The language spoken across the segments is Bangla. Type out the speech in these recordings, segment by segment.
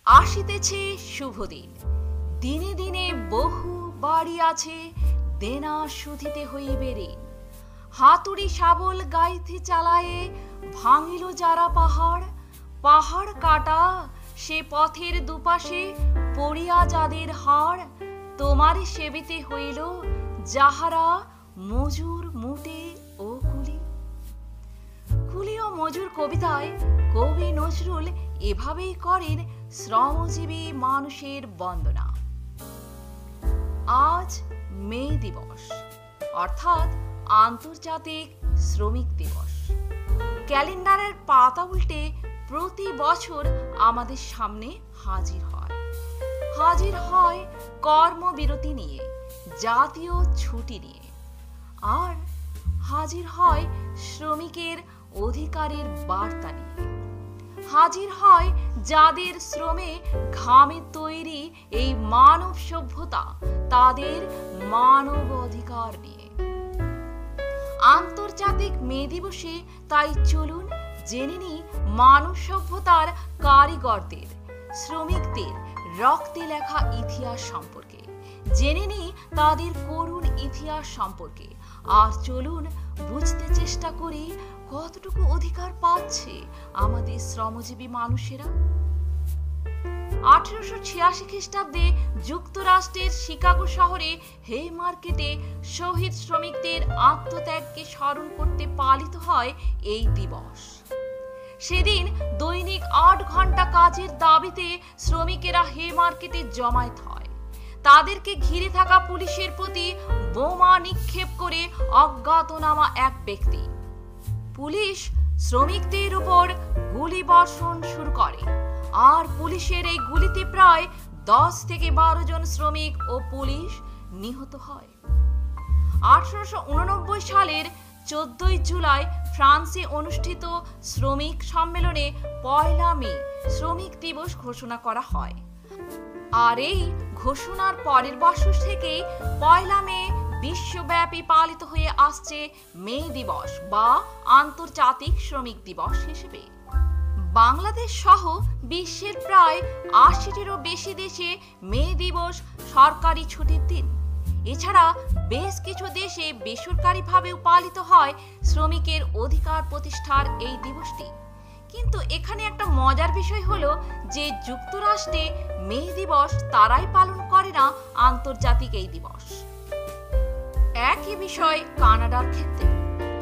আসিতেছে শুভদিন, দিনে দিনে বহু বাড়ি আছে, দেনা শুধিতে হইবে ঋণ। হাতুড়ি শাবল গাইতে চালায়ে, ভাঙিল যারা পাহাড়, পাহাড় কাটা সে পথের দুপাশে, পড়িয়া যাদের হাড়। তোমারে সেবিতে হইল যাহারা মজুর মুটে ও কুলি। কুলি ও মজুর কবিতায় কবি নজরুল এভাবেই করেন শ্রমজীবী মানুষের বন্দনা। আজ মে দিবস অর্থাৎ আন্তর্জাতিক শ্রমিক দিবস। ক্যালেন্ডারের পাতা উল্টে প্রতি বছর আমাদের সামনে হাজির হয় কর্মবিরতি নিয়ে, জাতীয় ছুটি নিয়ে, আর হাজির হয় শ্রমিকের অধিকারের বার্তা নিয়ে। হাজির হয় যাদের শ্রমে ঘামে তৈরি এই মানব সভ্যতা, তাদের মানব অধিকার নিয়ে। আন্তর্জাতিক মে দিবসে তাই চলুন জেনে নিই মানব সভ্যতার কারিগরদের, শ্রমিকদের রক্তে লেখা ইতিহাস সম্পর্কে, জেনে নিই তাদের করুণ ইতিহাস সম্পর্কে। আর চলুন বুঝতে চেষ্টা করি কতটুকু অধিকার পাচ্ছে আমাদের শ্রমজীবী মানুষেরা। 1886 খ্রিস্টাব্দে যুক্তরাষ্ট্রের শিকাগো শহরে হেইমার্কেটে শহীদ শ্রমিকদের আত্মত্যাগকে স্মরণ করতে পালিত হয় এই দিবস। সেদিন দৈনিক 8 ঘন্টা কাজের দাবিতে শ্রমিকেরা হেইমার্কেটে জমায়েত হয়। তাদেরকে ঘিরে থাকা পুলিশের প্রতি বোমা নিক্ষেপ করে অজ্ঞাতনামা এক ব্যক্তি। পুলিশ শ্রমিকদের উপর গুলি বর্ষণ শুরু করে, আর পুলিশের এই গুলিতে প্রায় 10 থেকে 12 জন শ্রমিক ও পুলিশ নিহত হয়। 1889 সালের 14 জুলাই ফ্রান্সে অনুষ্ঠিত শ্রমিক সম্মেলনে 1 মে শ্রমিক দিবস ঘোষণা করা হয়। আর এই ঘোষণার পরের বছর থেকে 1 মে বিশ্বব্যাপী পালিত হয়ে আসছে মে দিবস বা আন্তর্জাতিক শ্রমিক দিবস হিসেবে। বাংলাদেশ সহ বিশ্বের প্রায় 80-টিরও বেশি দেশে মে দিবস সরকারি ছুটির দিন। এছাড়া বেশ কিছু দেশে বেসরকারিভাবেও পালিত হয় শ্রমিকের অধিকার প্রতিষ্ঠার এই দিবসটি। কিন্তু এখানে একটা মজার বিষয় হলো যে যুক্তরাষ্ট্রে মে দিবস তারাই পালন করে না আন্তর্জাতিক এই দিবস। একই বিষয় কানাডার ক্ষেত্রে,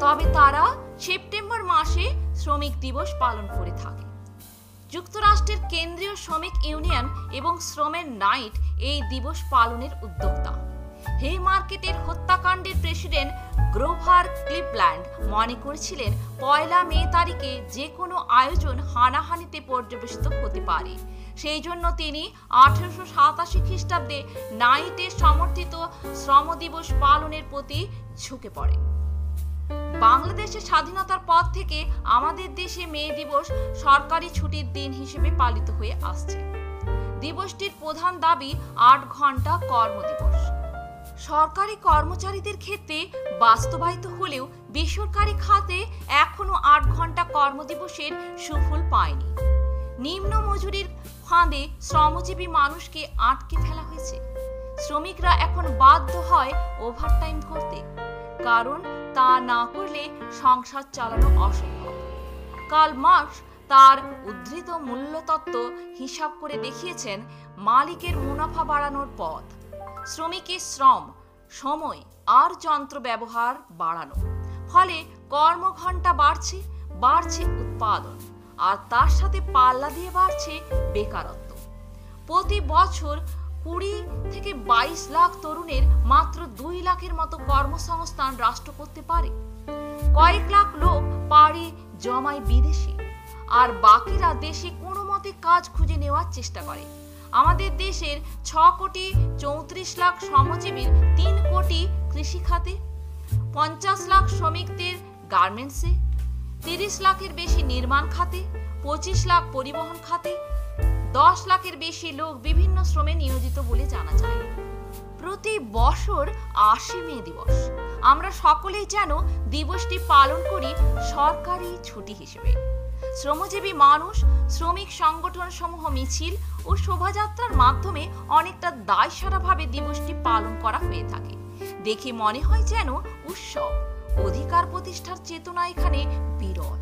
তবে তারা সেপ্টেম্বর মাসে শ্রমিক দিবস পালন করে থাকে। যুক্তরাষ্ট্রের কেন্দ্রীয় শ্রমিক ইউনিয়ন এবং শ্রমের নাইট এই দিবস পালনের উদ্যোক্তা। হেইমার্কেটের হত্যাকাণ্ডের প্রেসিডেন্ট গ্রোভার ক্লিভল্যান্ড মনে করেছিলেন 1 মে তারিখে যে কোনো আয়োজন হানাহানিতে পর্যবেসিত হতে পারে। সেই জন্য তিনি 1887 খ্রিস্টাব্দে নাইটের সমর্থিত শ্রম দিবস পালনের প্রতি ঝুঁকে পড়েন। বাংলাদেশের স্বাধীনতার পর থেকে আমাদের দেশে মে দিবস সরকারি ছুটির দিন হিসেবে পালিত হয়ে আসছে। দিবসটির প্রধান দাবি 8 ঘন্টা কর্মদিবস। সরকারি কর্মচারীদের ক্ষেত্রে বাস্তবায়িত হলেও বেসরকারি খাতে এখনো 8 ঘন্টা কর্মদিবসের সুফল পায়নি। নিম্ন মজুরির ফাঁদে শ্রমজীবী মানুষকে আটকে ফেলা হয়েছে। শ্রমিকরা এখন বাধ্য হয় ওভারটাইম করতে, কারণ তা না করলে সংসার চালানো অসম্ভব। কার্ল মার্কস তার উদ্ধৃত মূল্যতত্ত্ব হিসাব করে দেখিয়েছেন মালিকের মুনাফা বাড়ানোর পথ, শ্রমিকের শ্রম, সময় আর যন্ত্র ব্যবহার বাড়ানো। ফলে কর্মঘণ্টা বাড়ছে উৎপাদন, আর তার সাথে পাল্লা দিয়ে বাড়ছে বেকারত্ব। প্রতি বছর 20 থেকে 22 লাখ তরুণের মাত্র 2 লাখের মতো কর্মসংস্থান রাষ্ট্র করতে পারে। কয়েক লাখ লোক পাড়ি জমায় বিদেশে, আর বাকিরা দেশে কোনো মতে কাজ খুঁজে নেওয়ার চেষ্টা করে। আমাদের দেশের 6,34,00,000 শ্রমজীবীর 3 কোটি কৃষি খাতে, 50 লাখ শ্রমিকদের গার্মেন্টসে, 30 লাখের বেশি নির্মাণ খাতে, 25 লাখ পরিবহন খাতে, 10 লাখের বেশি লোক বিভিন্ন শ্রমে নিয়োজিত বলে জানা যায়। প্রতি বছর 80 মে দিবস আমরা সকলেই যেন দিবসটি পালন করি সরকারি ছুটি হিসেবে। শ্রমজীবী মানুষ শ্রমিক সংগঠন সমূহ মিছিল ও শোভাযাত্রার মাধ্যমে অনেকটা দায়সারাভাবে দিবসটি পালন করা হয়ে থাকে। দেখে মনে হয় যেন উৎসব। অধিকার প্রতিষ্ঠার চেতনা এখানে বিরল।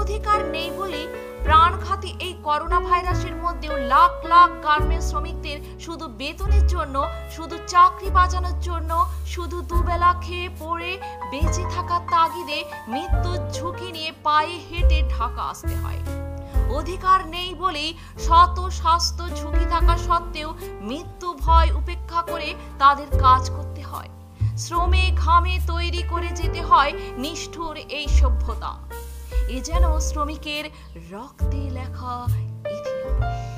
অধিকার নেই বলে প্রাণঘাতী এই করোনা ভাইরাসের মধ্যেও লাখ লাখ গার্মেন্টস শ্রমিকদের শুধু বেতনের জন্য, শুধু চাকরি বাঁচানোর জন্য, শুধু দুবেলা খেয়ে পড়ে বেঁচে থাকার তাগিদে মৃত্যুর ঝুঁকি নিয়ে পায়ে হেঁটে ঢাকা আসতে হয়। অধিকার নেই বলেই শত স্বাস্থ্য ঝুঁকি থাকা সত্ত্বেও মৃত্যু ভয় উপেক্ষা করে তাদের কাজ করতে হয়। শ্রমে ঘামে তৈরি করে যেতে হয় নিষ্ঠুর এই সভ্যতা। এ যেন শ্রমিকের রক্তে লেখা ইতিহাস।